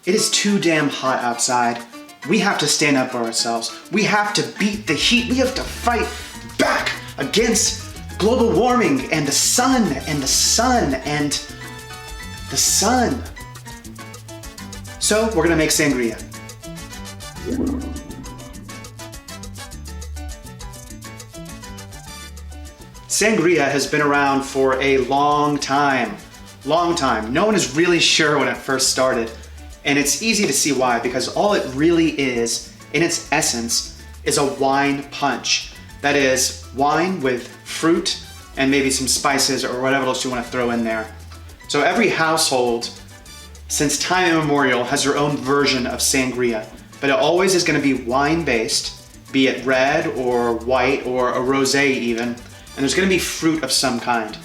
It is too damn hot outside. We have to stand up for ourselves. We have to beat the heat. We have to fight back against global warming and the sun and the sun and the sun. So we're gonna make sangria. Sangria has been around for a long time. No one is really sure when it first started. And it's easy to see why, because all it really is, in its essence, is a wine punch. That is, wine with fruit and maybe some spices or whatever else you want to throw in there. So every household, since time immemorial, has their own version of sangria, but it always is going to be wine-based, be it red or white or a rosé even, and there's going to be fruit of some kind.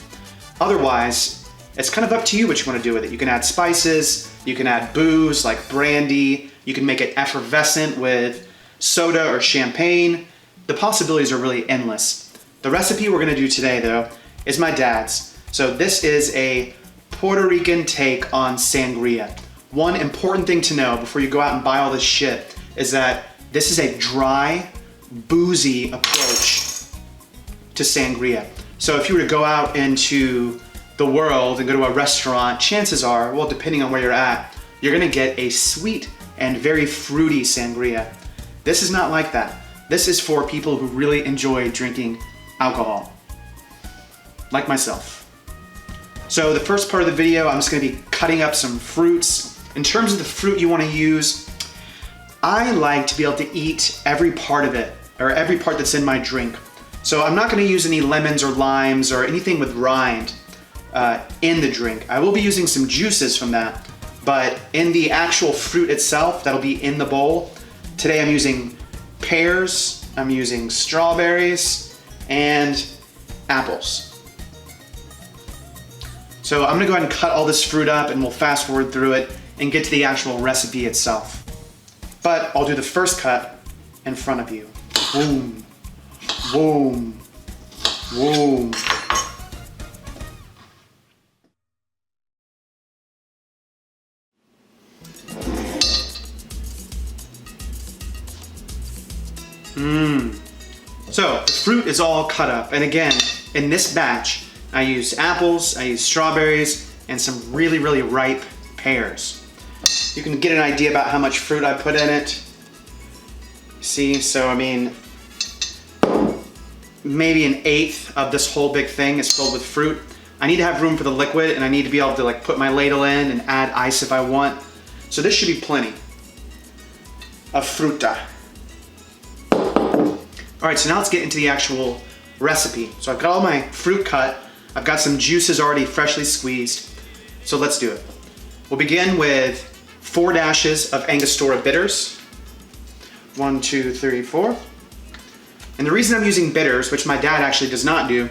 Otherwise, it's kind of up to you what you want to do with it. You can add spices, you can add booze like brandy, you can make it effervescent with soda or champagne. The possibilities are really endless. The recipe we're gonna do today though is my dad's. So this is a Puerto Rican take on sangria. One important thing to know before you go out and buy all this shit is that this is a dry, boozy approach to sangria. So if you were to go out into the world and go to a restaurant, chances are, well, depending on where you're at, you're gonna get a sweet and very fruity sangria. This is not like that. This is for people who really enjoy drinking alcohol, like myself. So the first part of the video, I'm just gonna be cutting up some fruits. In terms of the fruit you wanna use, I like to be able to eat every part of it, or every part that's in my drink. So I'm not gonna use any lemons or limes or anything with rind in the drink. I will be using some juices from that, but in the actual fruit itself, that'll be in the bowl. Today I'm using pears, I'm using strawberries, and apples. So I'm gonna go ahead and cut all this fruit up and we'll fast forward through it and get to the actual recipe itself. But I'll do the first cut in front of you. Boom, boom, boom. So the fruit is all cut up, and again, in this batch, I use apples, I use strawberries, and some really, really ripe pears. You can get an idea about how much fruit I put in it. See, so I mean, maybe an eighth of this whole big thing is filled with fruit. I need to have room for the liquid, and I need to be able to like put my ladle in and add ice if I want. So this should be plenty of fruta. All right, so now let's get into the actual recipe. So I've got all my fruit cut. I've got some juices already freshly squeezed. So let's do it. We'll begin with 4 dashes of Angostura Bitters. 1, 2, 3, 4. And the reason I'm using bitters, which my dad actually does not do,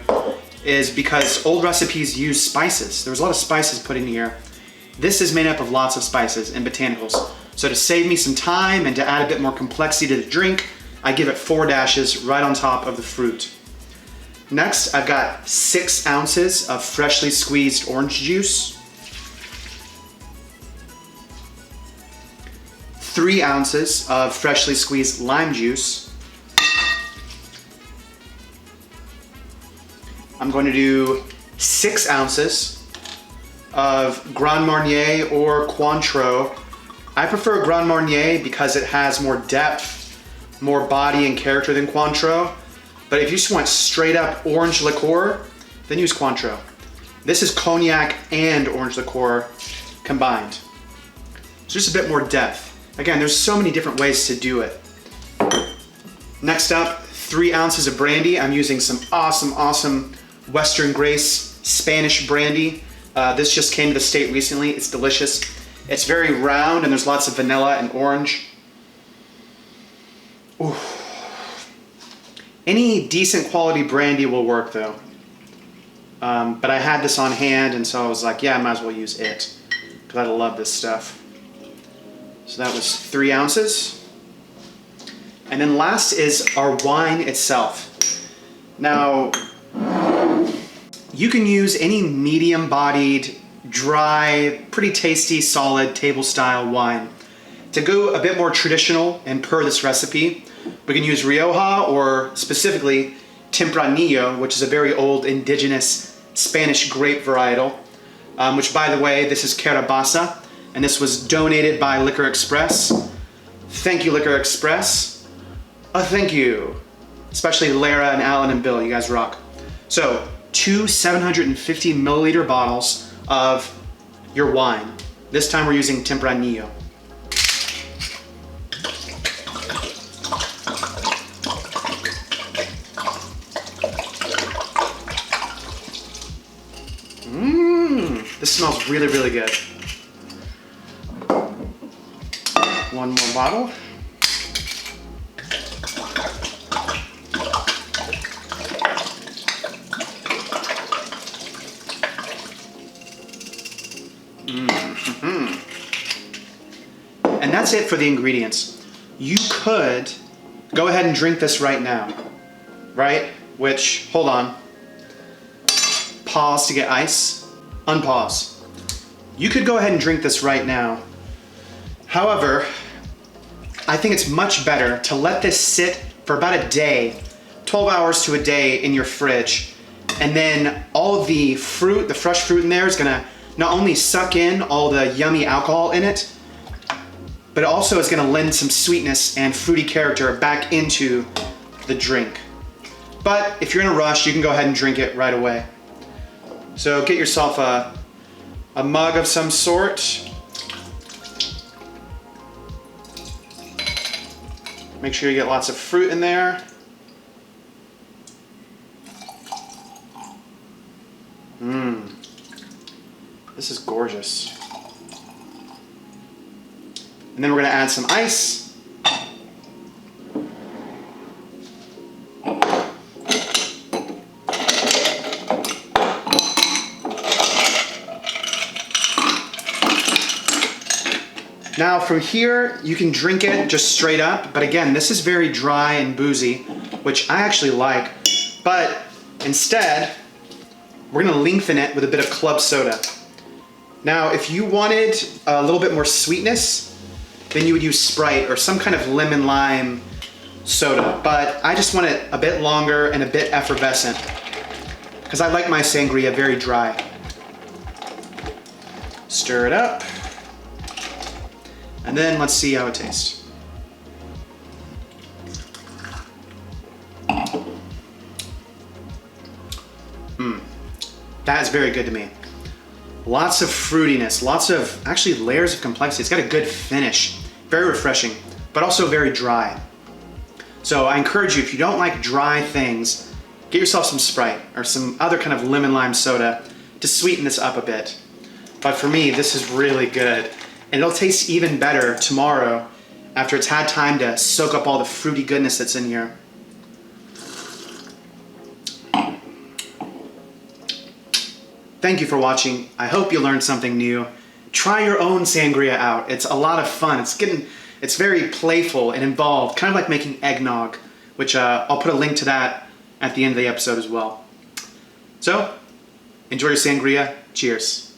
is because old recipes use spices. There was a lot of spices put in here. This is made up of lots of spices and botanicals. So to save me some time and to add a bit more complexity to the drink, I give it 4 dashes right on top of the fruit. Next, I've got 6 ounces of freshly squeezed orange juice, 3 ounces of freshly squeezed lime juice. I'm going to do 6 ounces of Grand Marnier or Cointreau. I prefer Grand Marnier because it has more depth, more body and character than Cointreau. But if you just want straight up orange liqueur, then use Cointreau. This is cognac and orange liqueur combined. So just a bit more depth. Again, there's so many different ways to do it. Next up, 3 ounces of brandy. I'm using some awesome Western Grace Spanish brandy. This just came to the state recently. It's delicious. It's very round and there's lots of vanilla and orange. Ooh. Any decent quality brandy will work though. But I had this on hand and so I was like, yeah, I might as well use it because I love this stuff. So that was 3 ounces. And then last is our wine itself. Now, you can use any medium-bodied dry, pretty tasty, solid table-style wine. To go a bit more traditional and per this recipe, we can use Rioja or specifically Tempranillo, which is a very old indigenous Spanish grape varietal, which, by the way, this is Carabasa, and this was donated by Liquor Express. Thank you, Liquor Express. Thank you. Especially Lara and Alan and Bill, you guys rock. So, 2 750 milliliter bottles of your wine. This time we're using Tempranillo. This smells really, really good. One more bottle. And that's it for the ingredients. You could go ahead and drink this right now, right? Which, hold on. Pause to get ice. Unpause. You could go ahead and drink this right now. However, I think it's much better to let this sit for about a day, 12 hours to a day in your fridge. And then all of the fruit, the fresh fruit in there is gonna not only suck in all the yummy alcohol in it, but it also is gonna lend some sweetness and fruity character back into the drink. But if you're in a rush, you can go ahead and drink it right away. So get yourself a mug of some sort. Make sure you get lots of fruit in there. This is gorgeous. And then we're gonna add some ice. Now from here, you can drink it just straight up, but again, this is very dry and boozy, which I actually like. But instead, we're gonna lengthen it with a bit of club soda. Now, if you wanted a little bit more sweetness, then you would use Sprite or some kind of lemon lime soda, but I just want it a bit longer and a bit effervescent, because I like my sangria very dry. Stir it up. And then let's see how it tastes. That is very good to me. Lots of fruitiness, lots of actually layers of complexity. It's got a good finish, very refreshing, but also very dry. So I encourage you, if you don't like dry things, get yourself some Sprite or some other kind of lemon lime soda to sweeten this up a bit. But for me, this is really good. And it'll taste even better tomorrow after it's had time to soak up all the fruity goodness that's in here. Thank you for watching. I hope you learned something new. Try your own sangria out. It's a lot of fun. It's very playful and involved, kind of like making eggnog, which I'll put a link to that at the end of the episode as well. So, enjoy your sangria. Cheers.